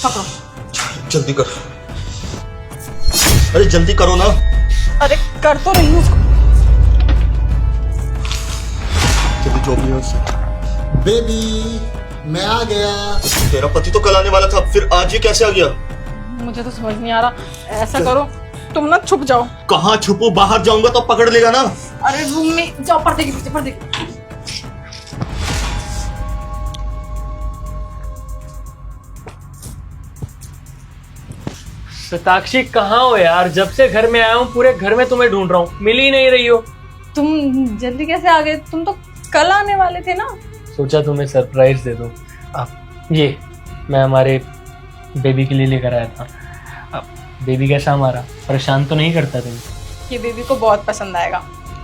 पकड़ो। जल्दी कर, अरे जल्दी करो ना। अरे कर तो रही हूँ। जल्दी जो भी है उससे। बेबी मैं आ गया। तेरा पति तो कल आने वाला था, फिर आज ये कैसे आ गया? मुझे तो समझ नहीं आ रहा। ऐसा करो तुम ना छुप जाओ। कहाँ छुपू? बाहर जाऊंगा तो पकड़ लेगा ना। अरे रूम में जाओ, पर्दे के पीछे, पर्दे के। शताक्षी कहाँ हो यार? जब से घर में आया हूँ पूरे घर में तुम्हें ढूंढ रहा हूँ, मिल ही नहीं रही हो। तुम जल्दी कैसे आ गए? तुम तो कल आने वाले थे ना। सोचा तुम्हें सरप्राइज दे दूँ। ये मैं हमारे बेबी के लिए लेकर आया था। अब बेबी कैसा हमारा? परेशान तो नहीं करता तुम? ये बेबी को बहुत पसंद आएगा।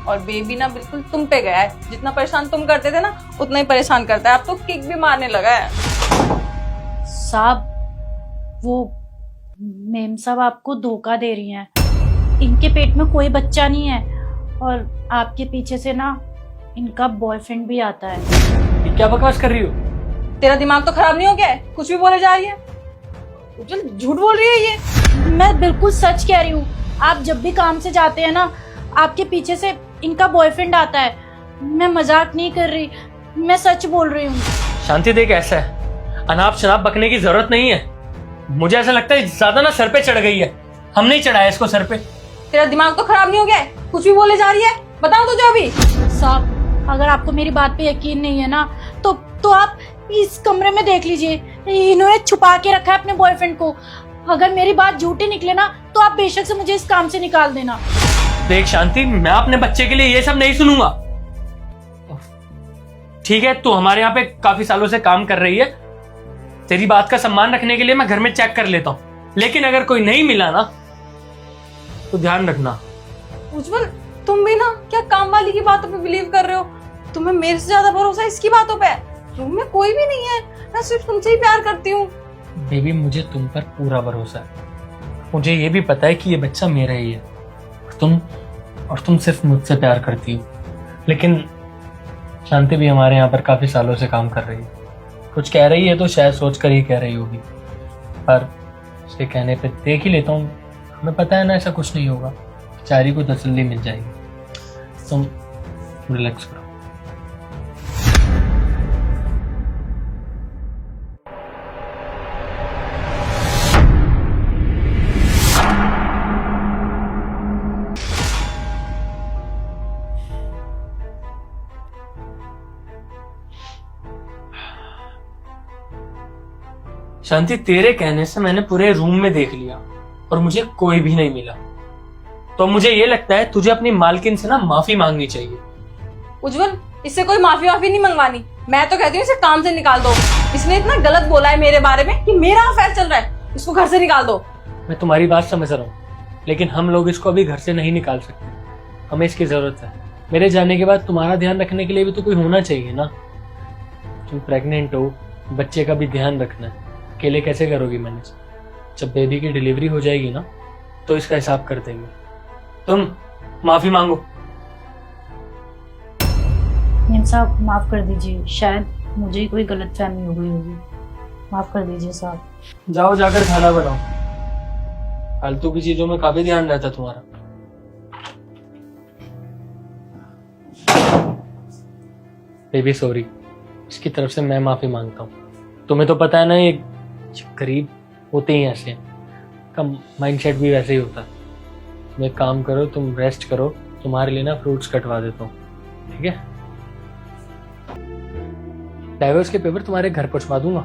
और बेबी ना बिल्कुल तुम पे गया है। जितना परेशान तुम करते थे ना उतना ही परेशान करता है। अब तो किक भी मारने लगा है। साहब वो मेम साहब आपको धोखा दे रही हैं। इनके पेट में कोई बच्चा नहीं है और आपके पीछे से ना इनका बॉयफ्रेंड भी आता है। ये क्या बकवास कर रही हो? तेरा दिमाग तो खराब नहीं हो गया है? कुछ भी बोले जा रही है। उज्जवल झूठ बोल रही है ये। मैं बिल्कुल सच कह रही हूँ। आप जब भी काम से जाते हैं ना आपके पीछे से इनका बॉयफ्रेंड आता है। मैं मजाक नहीं कर रही, मैं सच बोल रही हूँ। शांति देख, ऐसा है अनाप शनाप बकने की जरूरत नहीं है। मुझे ऐसा लगता है ज्यादा ना सर पे चढ़ गई है। हम नहीं चढ़ाया इसको सर पे। तेरा दिमाग तो खराब नहीं हो गया है? कुछ भी बोले जा रही है। बताओ तुझे अभी। साहब अगर आपको मेरी बात पे यकीन नहीं है ना तो आप इस कमरे में देख लीजिए। इन्होंने छुपा के रखा है अपने बॉयफ्रेंड को। अगर मेरी बात झूठी निकले ना तो आप बेशक से मुझे इस काम से निकाल देना। देख शांति, मैं अपने बच्चे के लिए ये सब नहीं सुनूंगा। ठीक है, तू हमारे यहाँ पे काफी सालों से काम कर रही है। तेरी बात का सम्मान रखने के लिए मैं घर में चेक कर लेता हूँ, लेकिन अगर कोई नहीं मिला ना तो ध्यान रखना। उज्जवल तुम भी ना क्या काम वाली की बातों पे बिलीव कर रहे हो? तुम्हें मेरे से ज्यादा भरोसा इसकी बातों पे है। रूम में कोई भी नहीं है। मैं सिर्फ तुमसे ही प्यार करती हूँ। बेबी मुझे तुम पर पूरा भरोसा है। मुझे ये भी पता है कि ये बच्चा मेरा ही है और तुम सिर्फ मुझसे प्यार करती हो। लेकिन शांति भी हमारे यहाँ पर काफी सालों से काम कर रही है। कुछ कह रही है तो शायद सोच कर ही कह रही होगी, पर उसके कहने पे देख ही लेता हूँ। हमें पता है ना ऐसा कुछ नहीं होगा। बेचारी को तसल्ली मिल जाएगी। तुम रिलैक्स करो। शांति, तेरे कहने से मैंने पूरे रूम में देख लिया और मुझे कोई भी नहीं मिला। तो मुझे ये लगता है तुझे अपनी मालकिन से ना माफी मांगनी चाहिए। उज्जवल इससे कोई माफी वाफी नहीं मंगवानी। मैं तो कहती हूँ इसे काम से निकाल दो। इसने इतना गलत बोला है मेरे बारे में कि मेरा अफेयर चल रहा है। इसको घर से निकाल दो। मैं तुम्हारी बात समझ रहा हूँ, लेकिन हम लोग इसको अभी घर से नहीं निकाल सकते। हमें इसकी जरूरत है। मेरे जाने के बाद तुम्हारा ध्यान रखने के लिए भी तो कोई होना चाहिए ना। तुम प्रेग्नेंट हो, बच्चे का भी ध्यान रखना है। अकेले कैसे करोगी मैनेज? जब बेबी की डिलीवरी हो जाएगी ना तो इसका हिसाब कर देंगे। तुम माफी मांगो। मेम साहब माफ कर दीजिए, शायद मुझे ही कोई गलतफहमी हो गई होगी। माफ कर दीजिए साहब। जाओ जाकर खाना बनाओ। फालतू की चीजों में काफी ध्यान रहता तुम्हारा। बेबी सॉरी, इसकी तरफ से मैं माफी मांगता हूँ। तुम्हें तो पता है ना ये गरीब होते ही ऐसे हैं। का माइंड सेट भी वैसे ही होता है। तुम एक काम करो, तुम रेस्ट करो। तुम्हारे लिए ना फ्रूट्स कटवा देता हूँ, ठीक है? डाइवोर्स के पेपर तुम्हारे घर पहुंचवा दूंगा।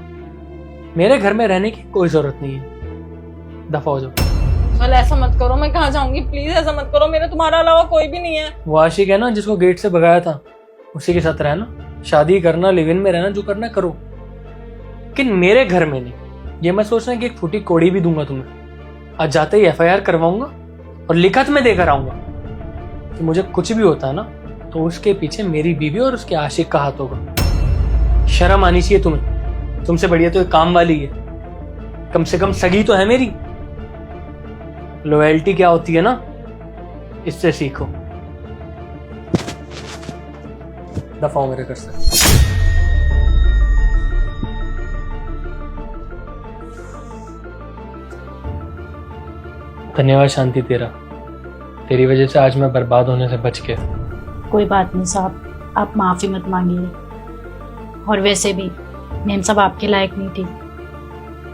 मेरे घर में रहने की कोई जरूरत नहीं है। दफा हो जाओ। उज्जवल ऐसा मत करो। मैं कहाँ जाऊंगी? प्लीज ऐसा मत करो। मेरा तुम्हारा अलावा कोई भी नहीं है। वो आशिक है ना जिसको गेट से भगाया था, उसी के साथ रहना। शादी करना, लिव इन में रहना, जो करना करो, लेकिन मेरे घर में नहीं। ये मैं सोच रहा कि एक फूटी कोड़ी भी दूंगा तुम्हें। आज जाते ही एफआईआर करवाऊंगा और लिखत में देकर आऊंगा कि मुझे कुछ भी होता है ना तो उसके पीछे मेरी बीवी और उसके आशिक का हाथ होगा। शर्म आनी चाहिए तुम्हें। तुमसे बढ़िया तो एक काम वाली है, कम से कम सगी तो है मेरी। लॉयल्टी क्या होती है ना, इससे सीखो। दफाओ मेरे घर से। धन्यवाद शांति तेरा। तेरी वजह से आज मैं बर्बाद होने से बच गया। कोई बात नहीं साहब, आप माफ़ी मत मांगिए। और वैसे भी मेम साहब आपके लायक नहीं थी,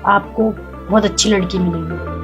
आपको बहुत अच्छी लड़की मिलेगी।